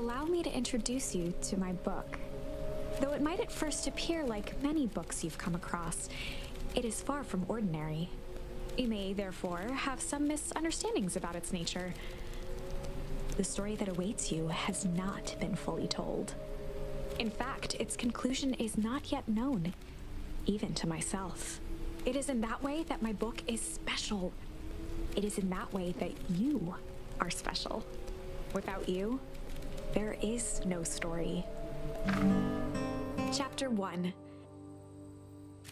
allow me to introduce you to my book. Though it might at first appear like many books you've come across, it is far from ordinary. You may, therefore, have some misunderstandings about its nature. The story that awaits you has not been fully told. In fact, its conclusion is not yet known, even to myself. It is in that way that my book is special. It is in that way that you are special. Without you, there is no story. Chapter 1.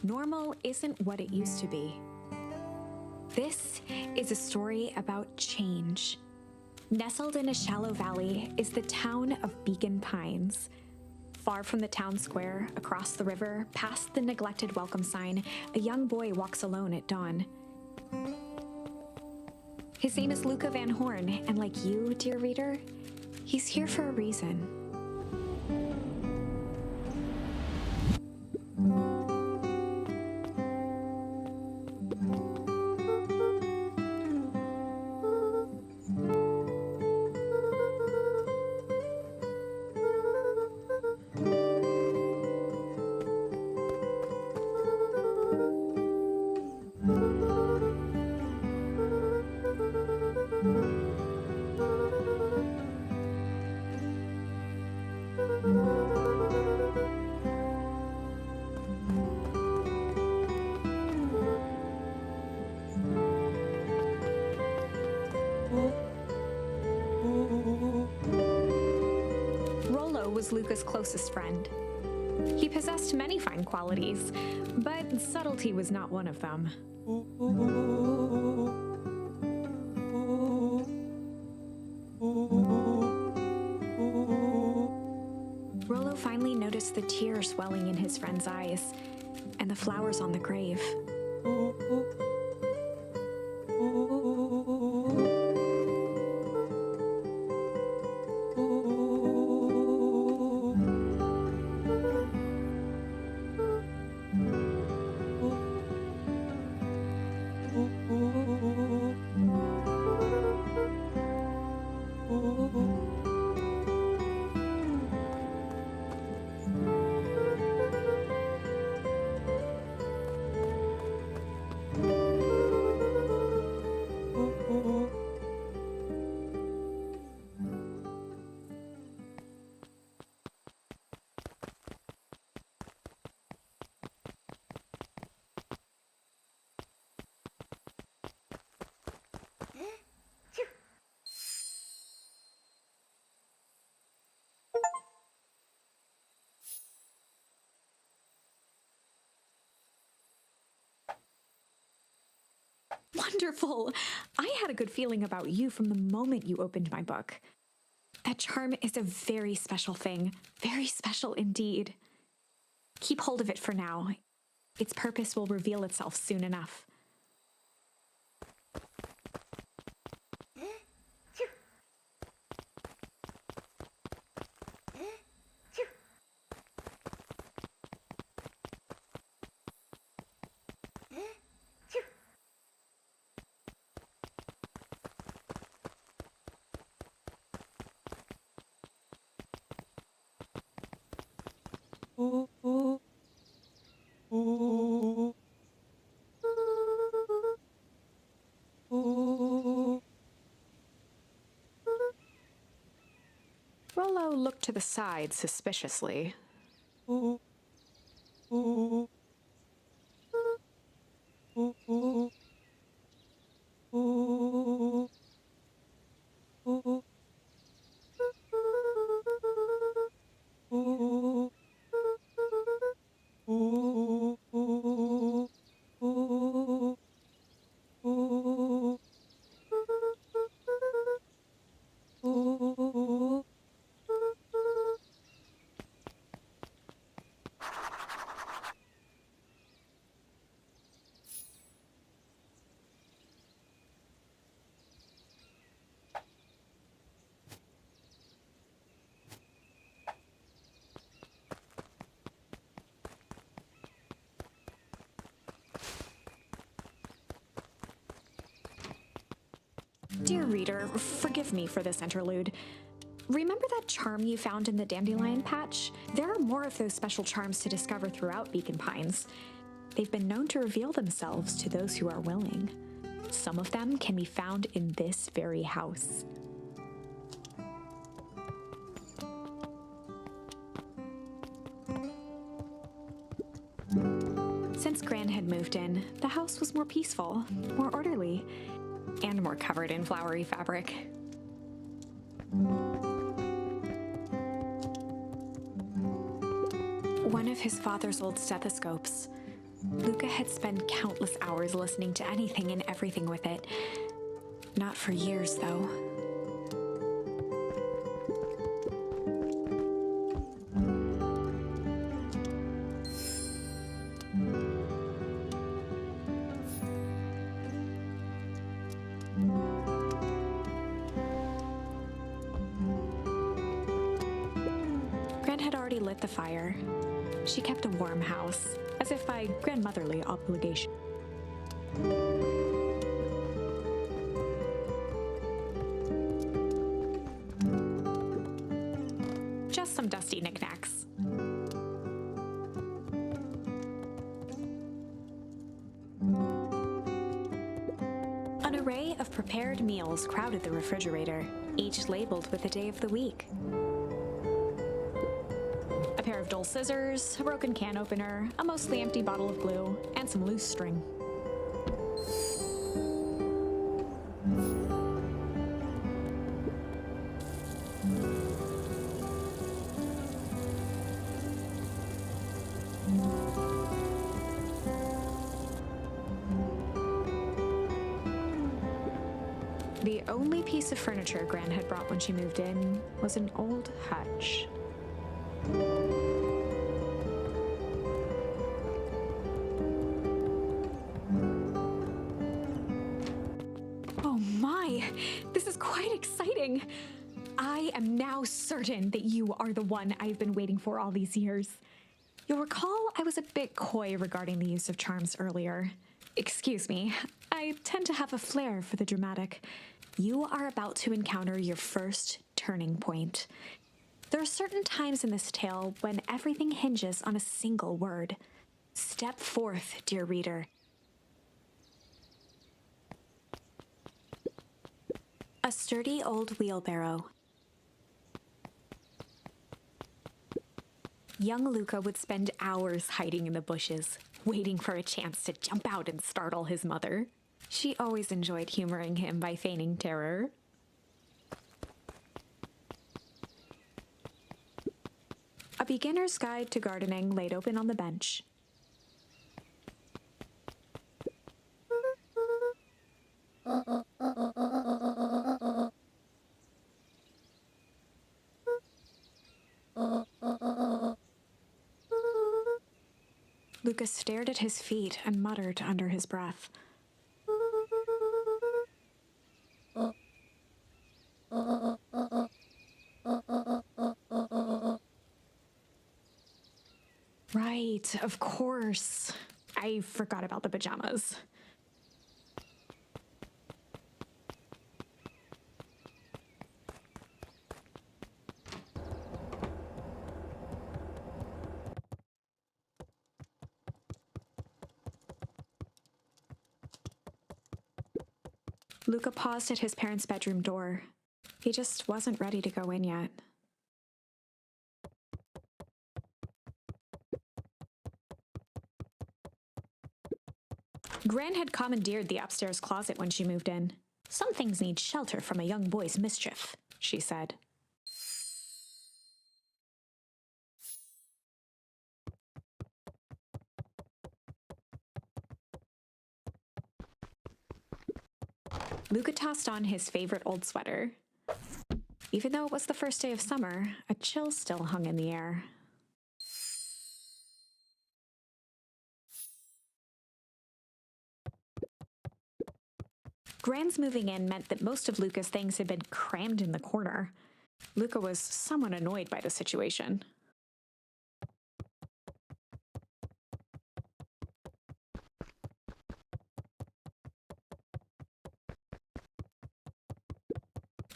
Normal isn't what it used to be. This is a story about change. Nestled in a shallow valley is the town of Beacon Pines. Far from the town square, across the river, past the neglected welcome sign, a young boy walks alone at dawn. His name is Luca Van Horn, and like you, dear reader, he's here for a reason. Was Luca's closest friend. He possessed many fine qualities, but subtlety was not one of them. Rollo finally noticed the tears swelling in his friend's eyes and the flowers on the grave. Wonderful! I had a good feeling about you from the moment you opened my book. That charm is a very special thing, very special indeed. Keep hold of it for now. Its purpose will reveal itself soon enough. Rollo looked to the side suspiciously. Dear reader, forgive me for this interlude. Remember that charm you found in the dandelion patch? There are more of those special charms to discover throughout Beacon Pines. They've been known to reveal themselves to those who are willing. Some of them can be found in this very house. Since Gran had moved in, the house was more peaceful, more orderly, and more covered in flowery fabric. One of his father's old stethoscopes. Luca had spent countless hours listening to anything and everything with it. Not for years, though. Gran had already lit the fire. She kept a warm house, as if by grandmotherly obligation. Just some dusty knickknacks. An array of prepared meals crowded the refrigerator, each labeled with the day of the week. A pair of dull scissors, a broken can opener, a mostly empty bottle of glue, and some loose string. The only piece of furniture Gran had brought when she moved in was an old hutch. Oh my, this is quite exciting. I am now certain that you are the one I've been waiting for all these years. You'll recall I was a bit coy regarding the use of charms earlier. Excuse me, I tend to have a flair for the dramatic. You are about to encounter your first turning point. There are certain times in this tale when everything hinges on a single word. Step forth, dear reader. A sturdy old wheelbarrow. Young Luca would spend hours hiding in the bushes, waiting for a chance to jump out and startle his mother. She always enjoyed humoring him by feigning terror. A beginner's guide to gardening laid open on the bench. Lucas stared at his feet and muttered under his breath. Right, of course. I forgot about the pajamas. Luca paused at his parents' bedroom door. He just wasn't ready to go in yet. Gran had commandeered the upstairs closet when she moved in. Some things need shelter from a young boy's mischief, she said. Luca tossed on his favorite old sweater. Even though it was the first day of summer, a chill still hung in the air. Gran's moving in meant that most of Luca's things had been crammed in the corner. Luca was somewhat annoyed by the situation.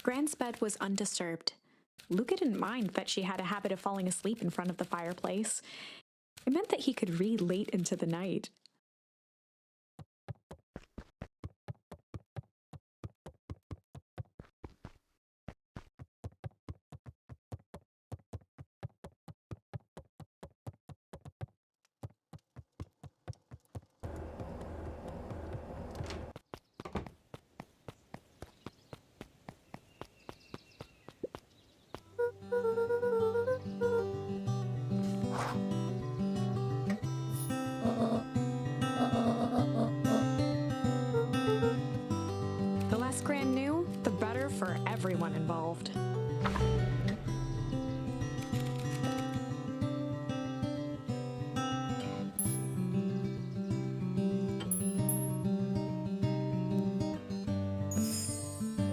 Gran's bed was undisturbed. Luca didn't mind that she had a habit of falling asleep in front of the fireplace. It meant that he could read late into the night. The less Gran knew, the better for everyone involved.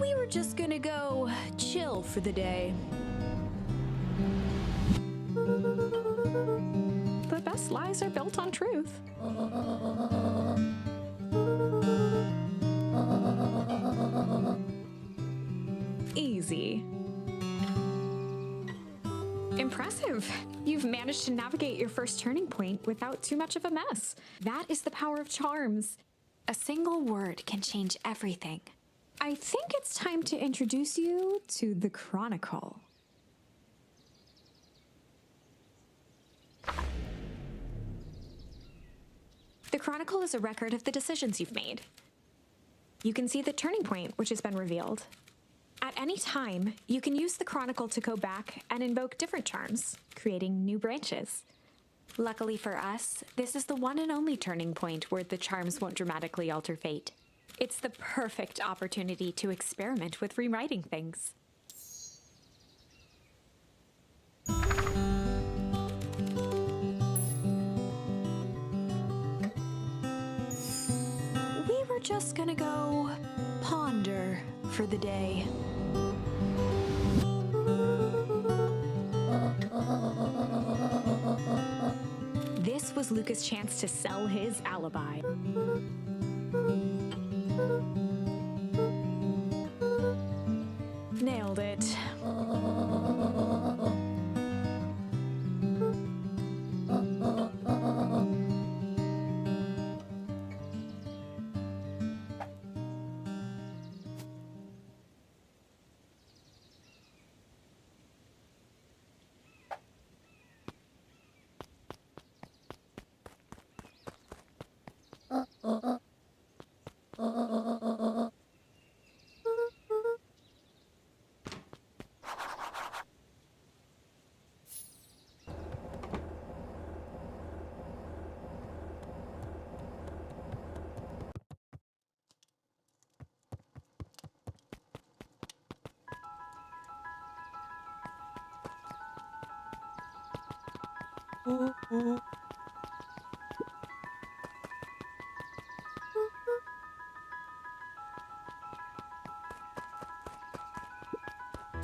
We were just gonna go chill for the day. The best lies are built on truth. Easy. Impressive. You've managed to navigate your first turning point without too much of a mess. That is the power of charms. A single word can change everything. I think it's time to introduce you to the Chronicle. The Chronicle is a record of the decisions you've made. You can see the turning point, which has been revealed. At any time, you can use the Chronicle to go back and invoke different charms, creating new branches. Luckily for us, this is the one and only turning point where the charms won't dramatically alter fate. It's the perfect opportunity to experiment with rewriting things. We were just gonna go ponder for the day. This was Luca's chance to sell his alibi. Nailed it.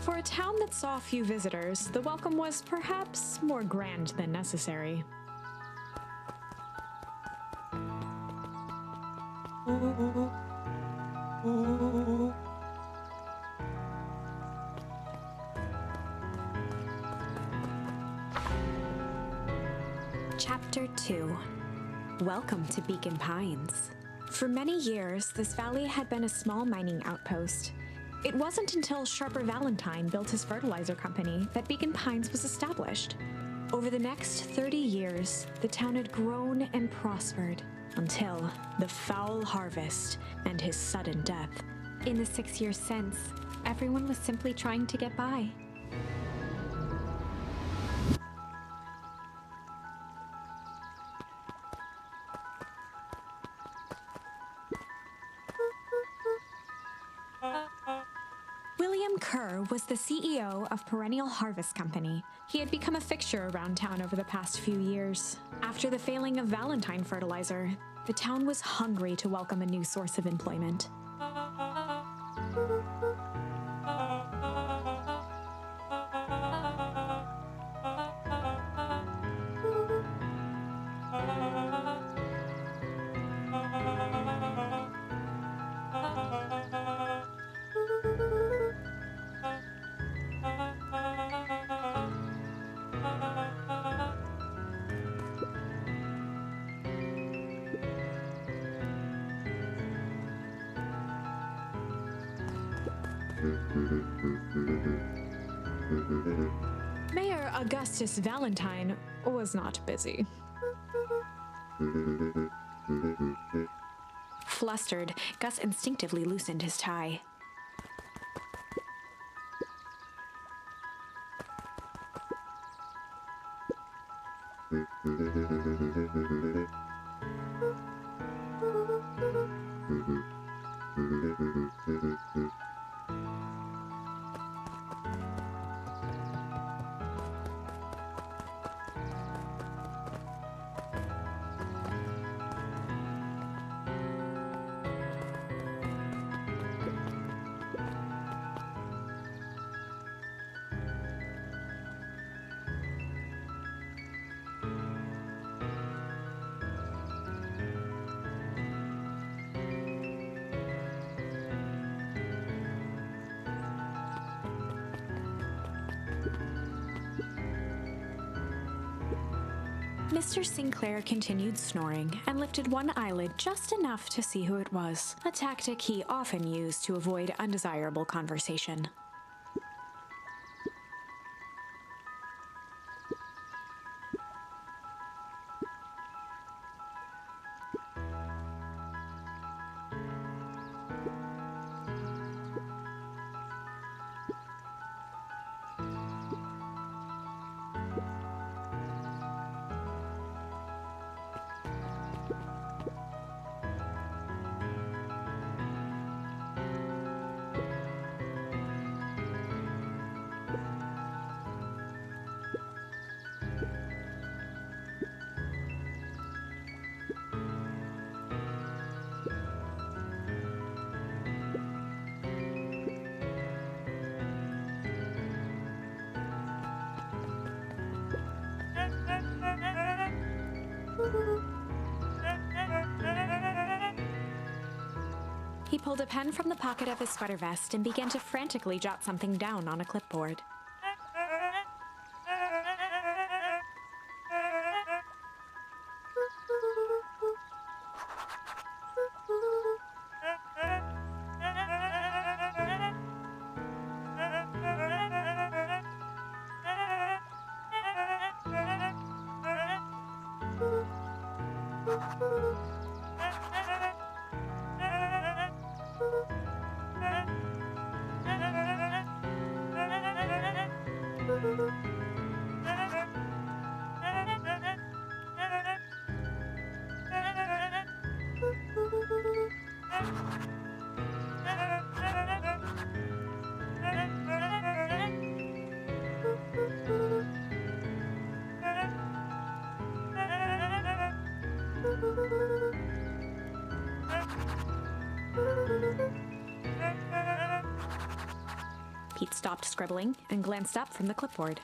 For a town that saw few visitors, the welcome was perhaps more grand than necessary. Chapter 2. Welcome to Beacon Pines. For many years, this valley had been a small mining outpost. It wasn't until Sharper Valentine built his fertilizer company that Beacon Pines was established. Over the next 30 years, the town had grown and prospered until the foul harvest and his sudden death. In the 6 years since, everyone was simply trying to get by. William Kerr was the CEO of Perennial Harvest Company. He had become a fixture around town over the past few years. After the failing of Valentine Fertilizer, the town was hungry to welcome a new source of employment. Augustus Valentine was not busy. Flustered, Gus instinctively loosened his tie. Mr. Sinclair continued snoring and lifted one eyelid just enough to see who it was, a tactic he often used to avoid undesirable conversation. He pulled a pen from the pocket of his sweater vest and began to frantically jot something down on a clipboard. Pete stopped scribbling and glanced up from the clipboard.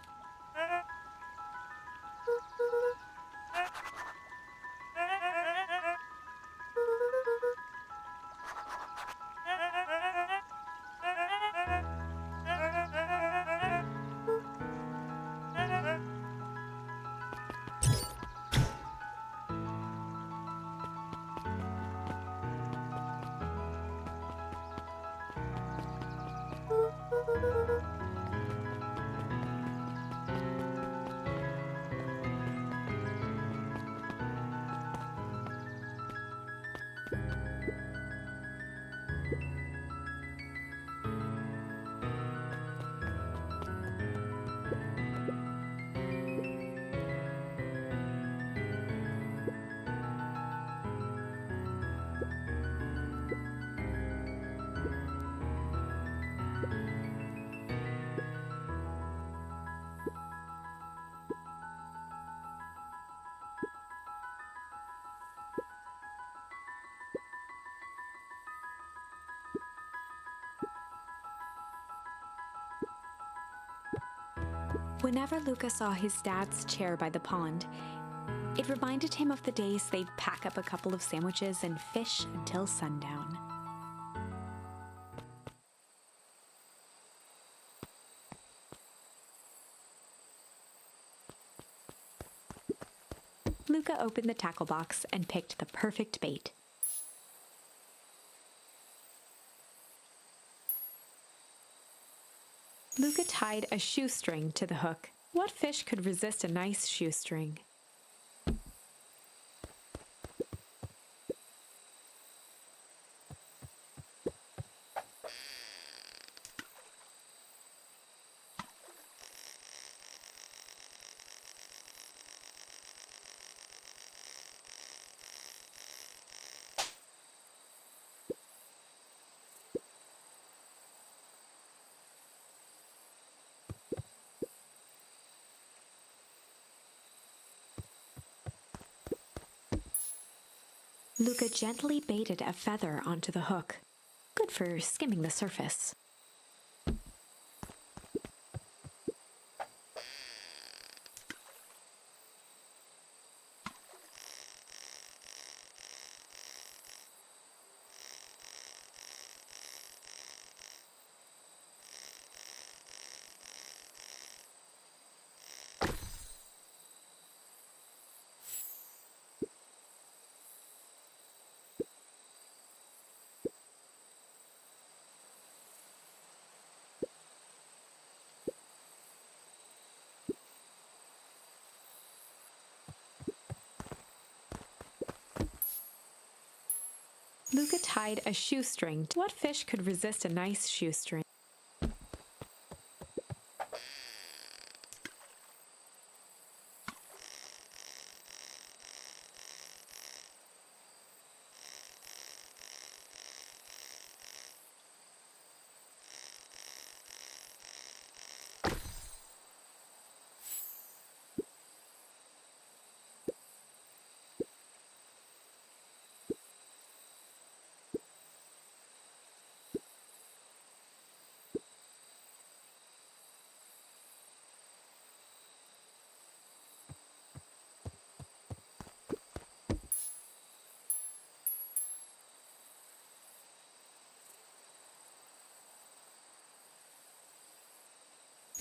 Whenever Luca saw his dad's chair by the pond, it reminded him of the days they'd pack up a couple of sandwiches and fish until sundown. Luca opened the tackle box and picked the perfect bait. Luca tied a shoestring to the hook What fish could resist a nice shoestring? Luca gently baited a feather onto the hook. Good for skimming the surface. Luca tied a shoestring. What fish could resist a nice shoestring?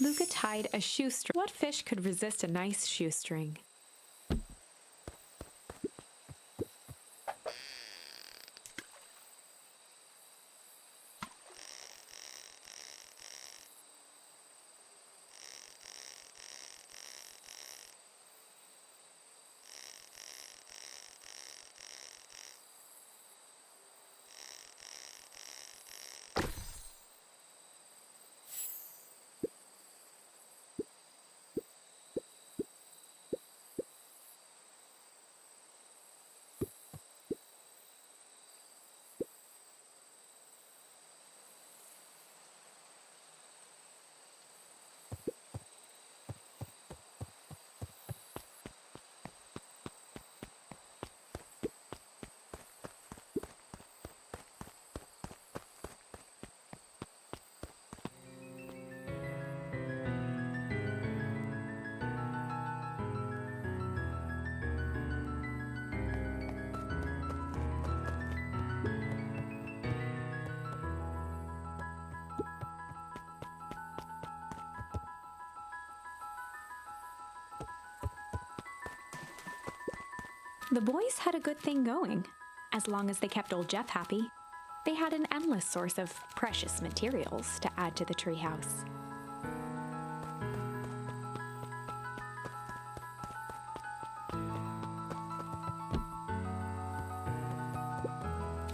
Luca tied a shoestring. What fish could resist a nice shoestring? The boys had a good thing going. As long as they kept old Jeff happy, they had an endless source of precious materials to add to the treehouse.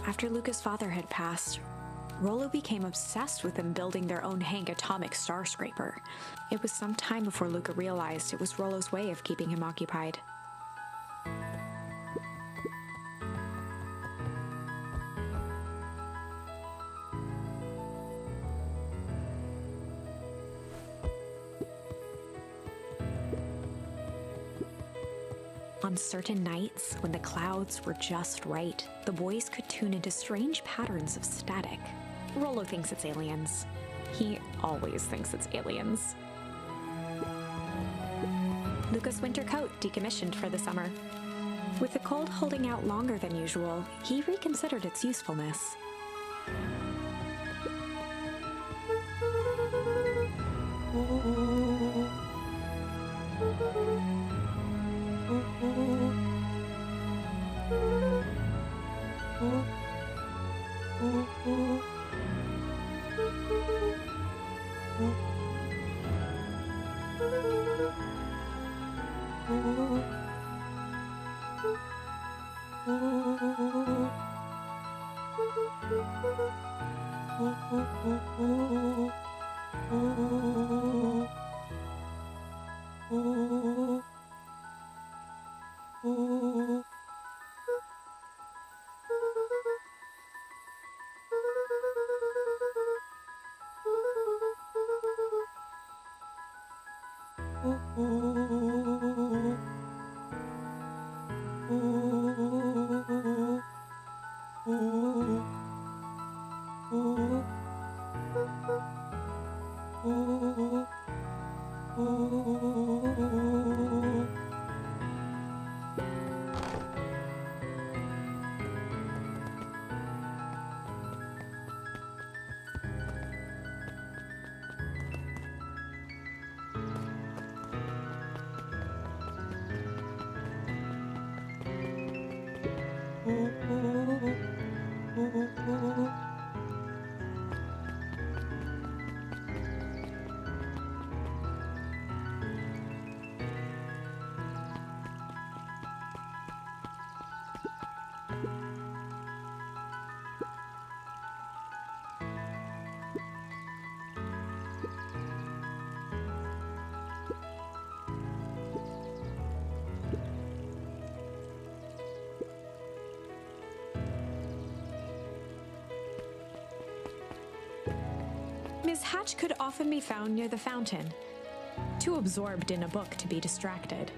After Luca's father had passed, Rollo became obsessed with them building their own Hank atomic star scraper. It was some time before Luca realized it was Rollo's way of keeping him occupied. On certain nights, when the clouds were just right, the boys could tune into strange patterns of static. Rollo thinks it's aliens. He always thinks it's aliens. Luca's winter coat decommissioned for the summer. With the cold holding out longer than usual, he reconsidered its usefulness. Miss Hatch could often be found near the fountain, too absorbed in a book to be distracted.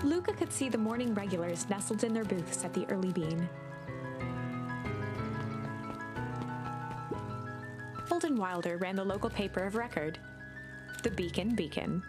Luca could see the morning regulars nestled in their booths at the Early Bean. Holden Wilder ran the local paper of record, the Beacon Beacon.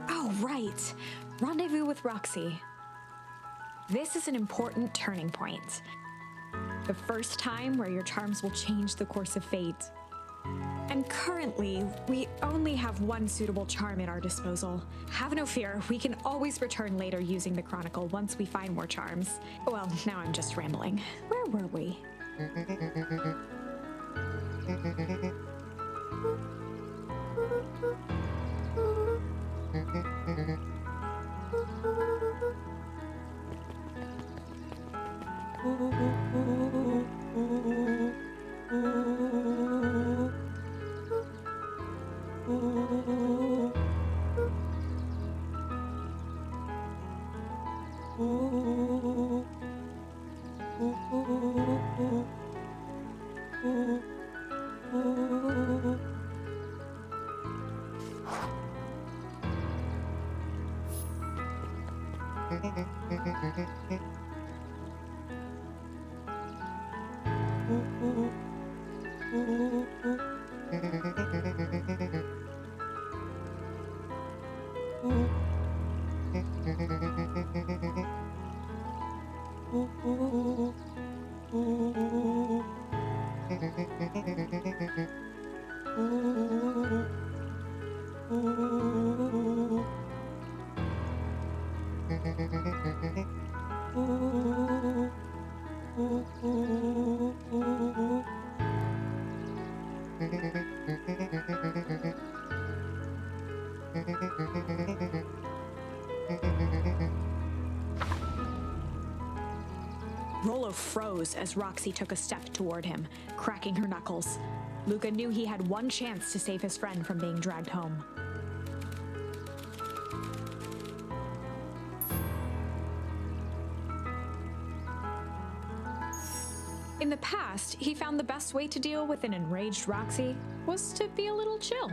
Oh, right. Rendezvous with Roxy. This is an important turning point. The first time where your charms will change the course of fate. And currently, we only have one suitable charm at our disposal. Have no fear, we can always return later using the Chronicle once we find more charms. Well, now I'm just rambling. Where were we? Rollo froze as Roxy took a step toward him, cracking her knuckles. Luca knew he had one chance to save his friend from being dragged home. In the past, he found the best way to deal with an enraged Roxy was to be a little chill.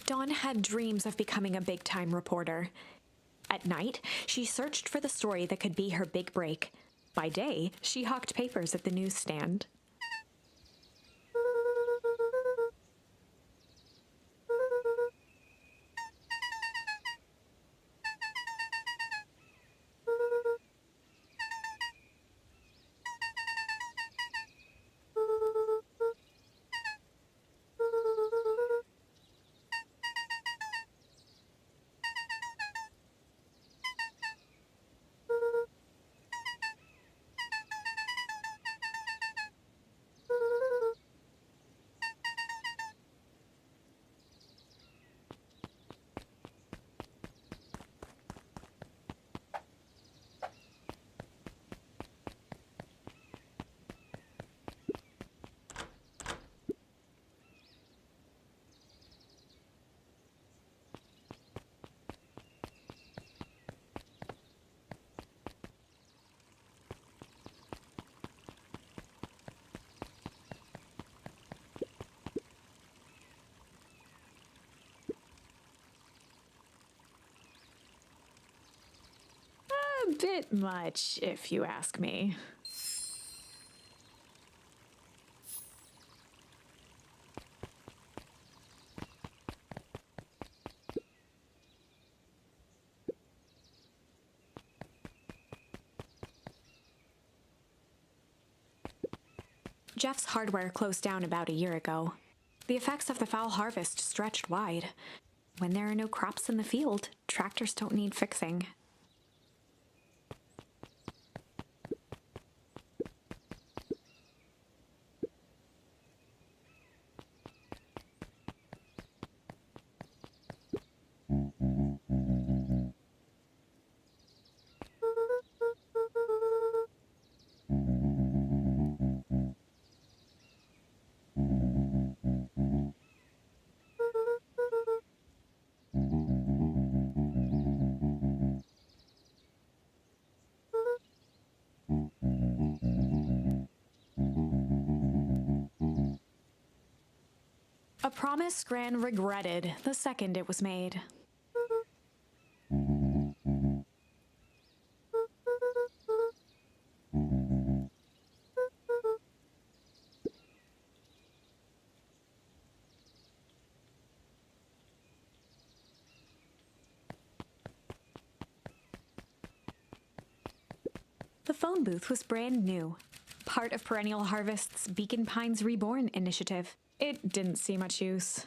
Dawn had dreams of becoming a big-time reporter. At night, she searched for the story that could be her big break. By day, she hawked papers at the newsstand. A bit much, if you ask me. Jeff's hardware closed down about a year ago. The effects of the foul harvest stretched wide. When there are no crops in the field, tractors don't need fixing. A promise Gran regretted the second it was made. The phone booth was brand new, part of Perennial Harvest's Beacon Pines Reborn initiative. It didn't see much use.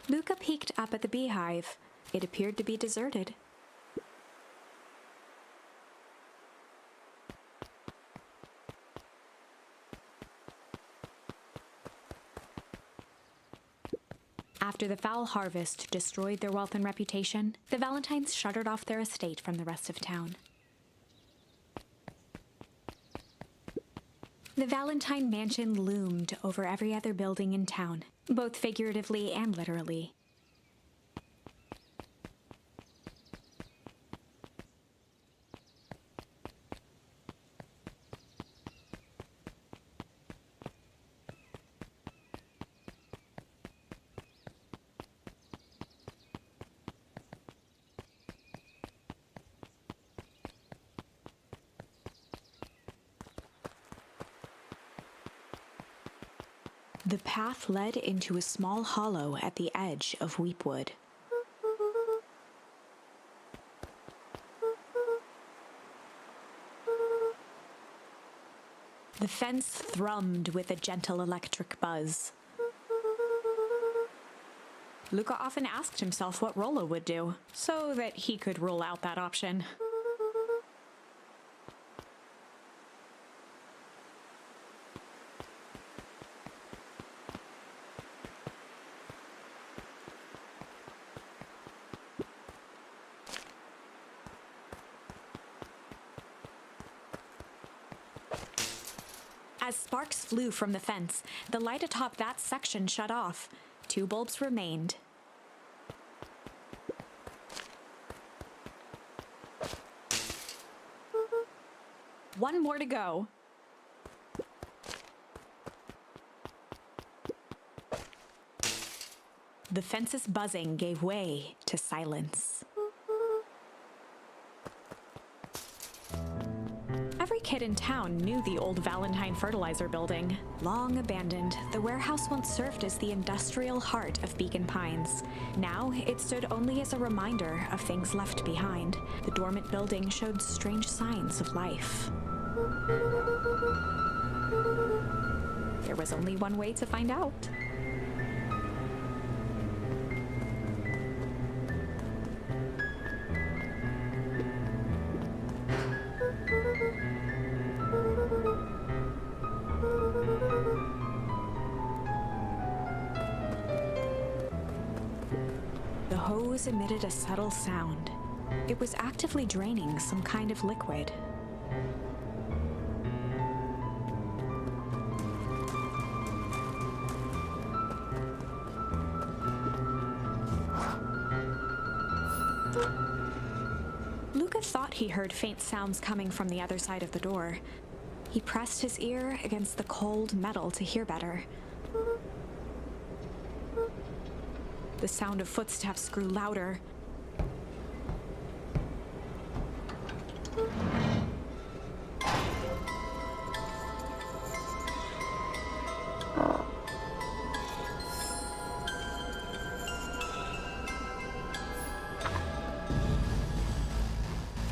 Luca peeked up at the beehive. It appeared to be deserted. After the foul harvest destroyed their wealth and reputation, the Valentines shuttered off their estate from the rest of town. The Valentine mansion loomed over every other building in town, both figuratively and literally. The path led into a small hollow at the edge of Weepwood. The fence thrummed with a gentle electric buzz. Luca often asked himself what Rollo would do, so that he could rule out that option. As sparks flew from the fence, the light atop that section shut off. 2 bulbs remained. One more to go. The fence's buzzing gave way to silence. Every kid in town knew the old Valentine fertilizer building. Long abandoned, the warehouse once served as the industrial heart of Beacon Pines. Now, it stood only as a reminder of things left behind. The dormant building showed strange signs of life. There was only one way to find out. The hose emitted a subtle sound. It was actively draining some kind of liquid. Luca thought he heard faint sounds coming from the other side of the door. He pressed his ear against the cold metal to hear better. The sound of footsteps grew louder.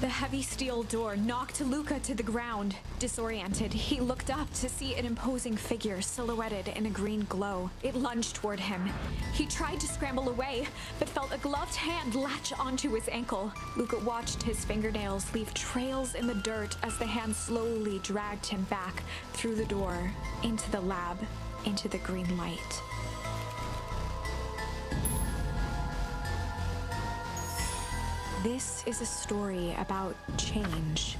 The heavy steel door knocked Luca to the ground. Disoriented, he looked up to see an imposing figure silhouetted in a green glow. It lunged toward him. He tried to scramble away, but felt a gloved hand latch onto his ankle. Luca watched his fingernails leave trails in the dirt as the hand slowly dragged him back through the door, into the lab, into the green light. This is a story about change.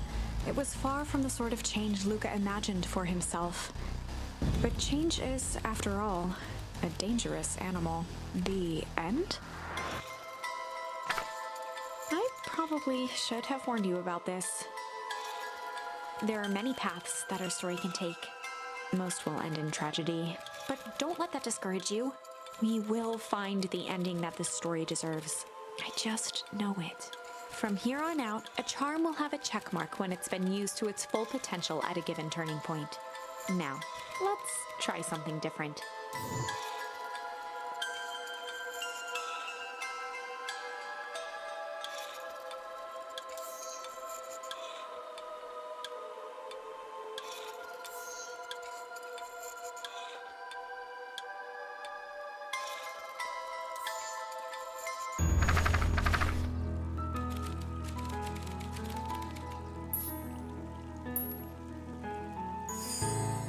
It was far from the sort of change Luca imagined for himself. But change is, after all, a dangerous animal. The end? I probably should have warned you about this. There are many paths that our story can take. Most will end in tragedy. But don't let that discourage you. We will find the ending that this story deserves. I just know it. From here on out, a charm will have a check mark when it's been used to its full potential at a given turning point. Now, let's try something different.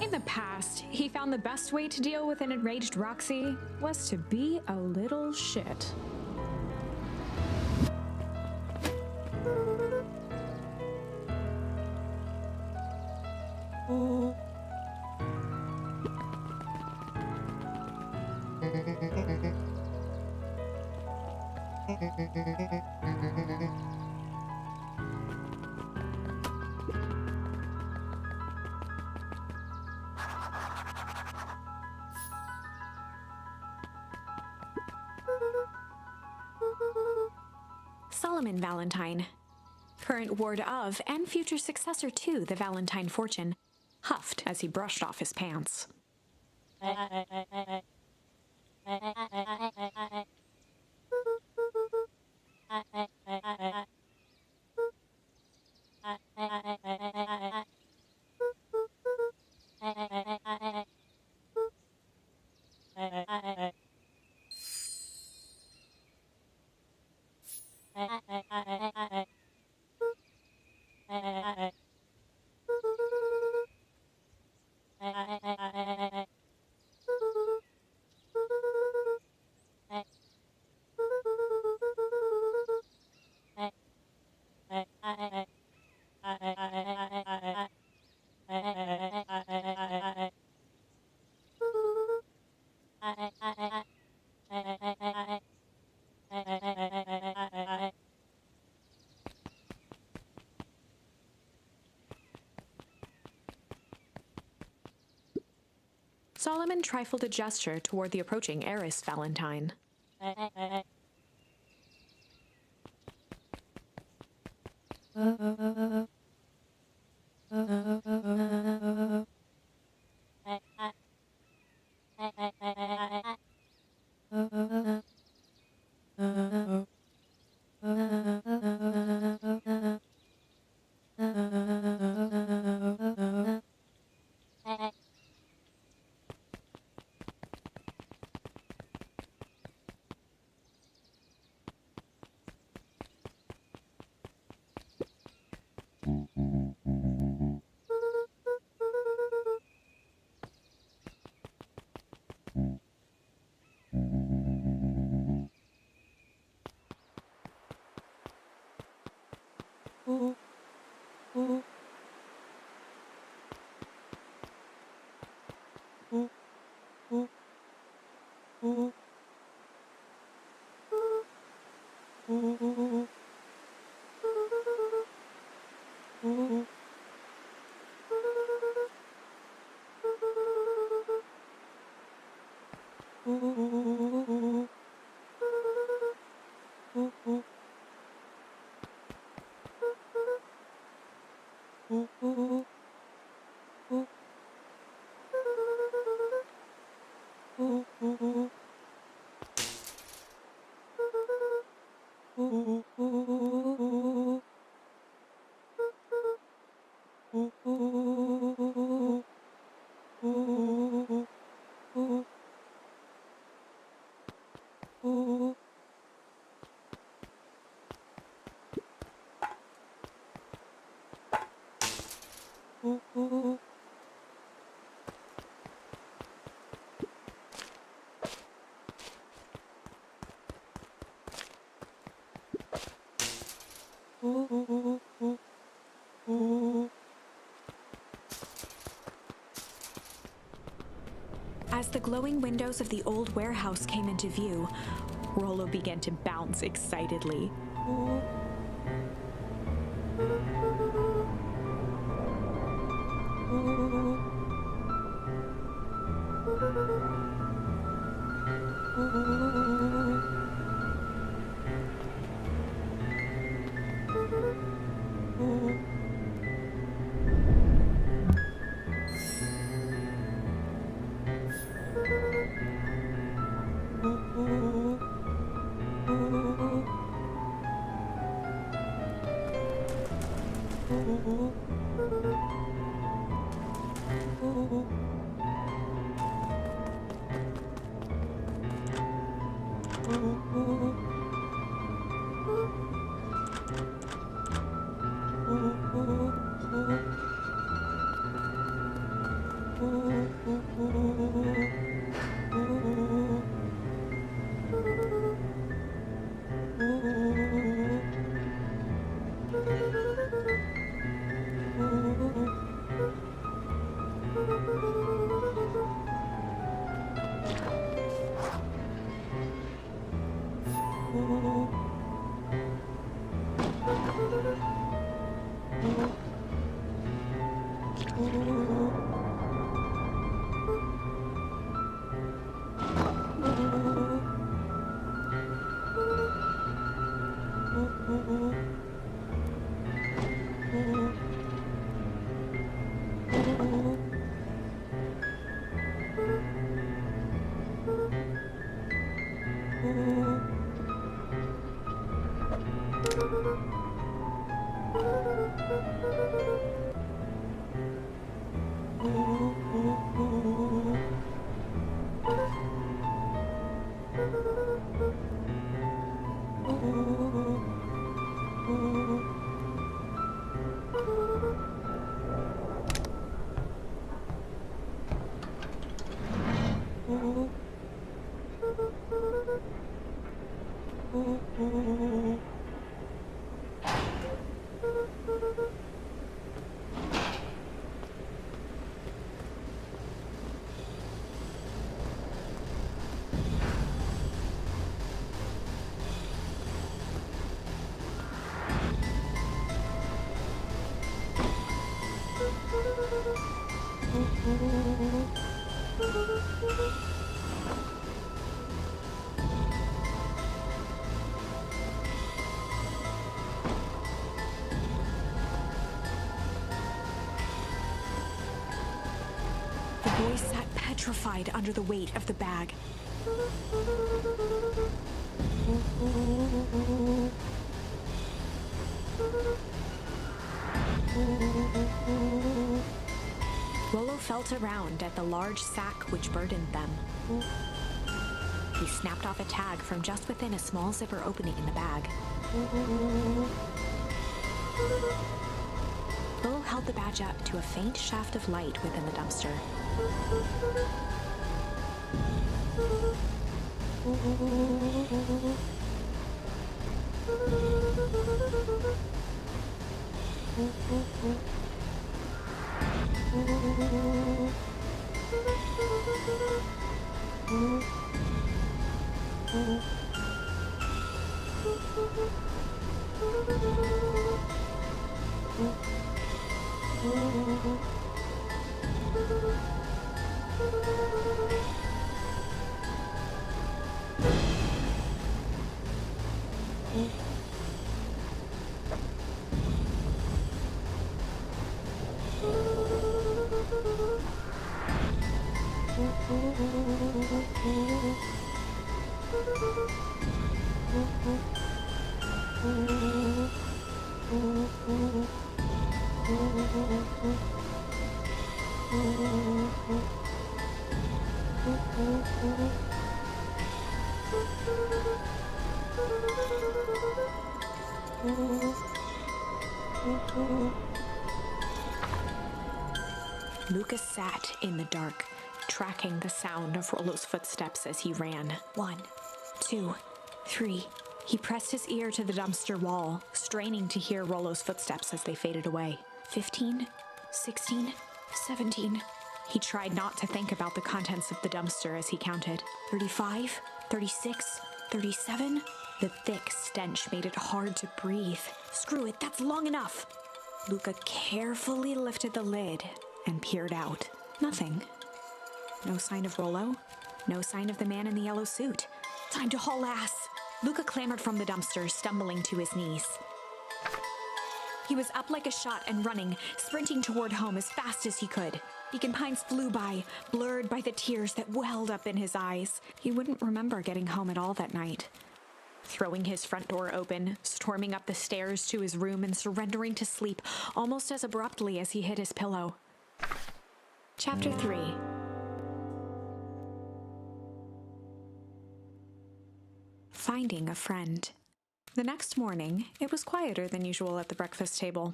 In the past, he found the best way to deal with an enraged Roxy was to be a little shit. Solomon Valentine, current ward of and future successor to the Valentine fortune, huffed as he brushed off his pants. Solomon trifled a gesture toward the approaching heiress Valentine. As the glowing windows of the old warehouse came into view, Rollo began to bounce excitedly. The boy sat petrified under the weight of the bag. Rollo felt around at the large sack which burdened them. He snapped off a tag from just within a small zipper opening in the bag. Rollo held the badge up to a faint shaft of light within the dumpster. Lucas sat in the dark, tracking the sound of Rollo's footsteps as he ran. 1, 2, 3. He pressed his ear to the dumpster wall, straining to hear Rollo's footsteps as they faded away. 15, 16, 17. He tried not to think about the contents of the dumpster as he counted. 35, 36, 37. The thick stench made it hard to breathe. Screw it, that's long enough. Luca carefully lifted the lid and peered out. Nothing. No sign of Rollo. No sign of the man in the yellow suit. Time to haul ass. Luca clambered from the dumpster, stumbling to his knees. He was up like a shot and running, sprinting toward home as fast as he could. Beacon Pines flew by, blurred by the tears that welled up in his eyes. He wouldn't remember getting home at all that night. Throwing his front door open, storming up the stairs to his room, and surrendering to sleep almost as abruptly as he hit his pillow. Chapter 3. Finding a friend. The next morning, it was quieter than usual at the breakfast table.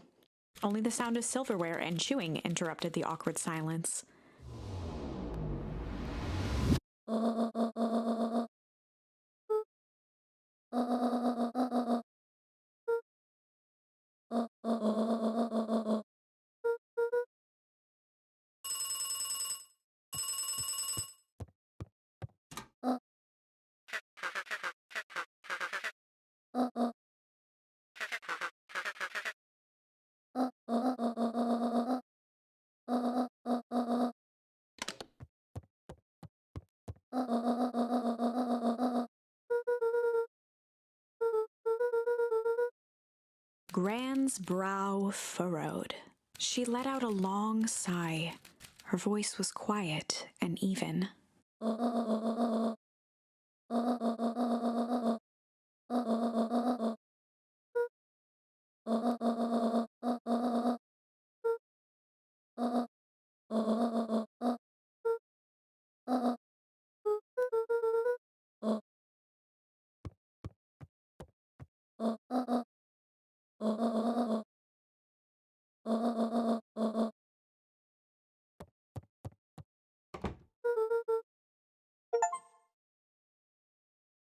Only the sound of silverware and chewing interrupted the awkward silence. Gran's brow furrowed. She let out a long sigh. Her voice was quiet and even.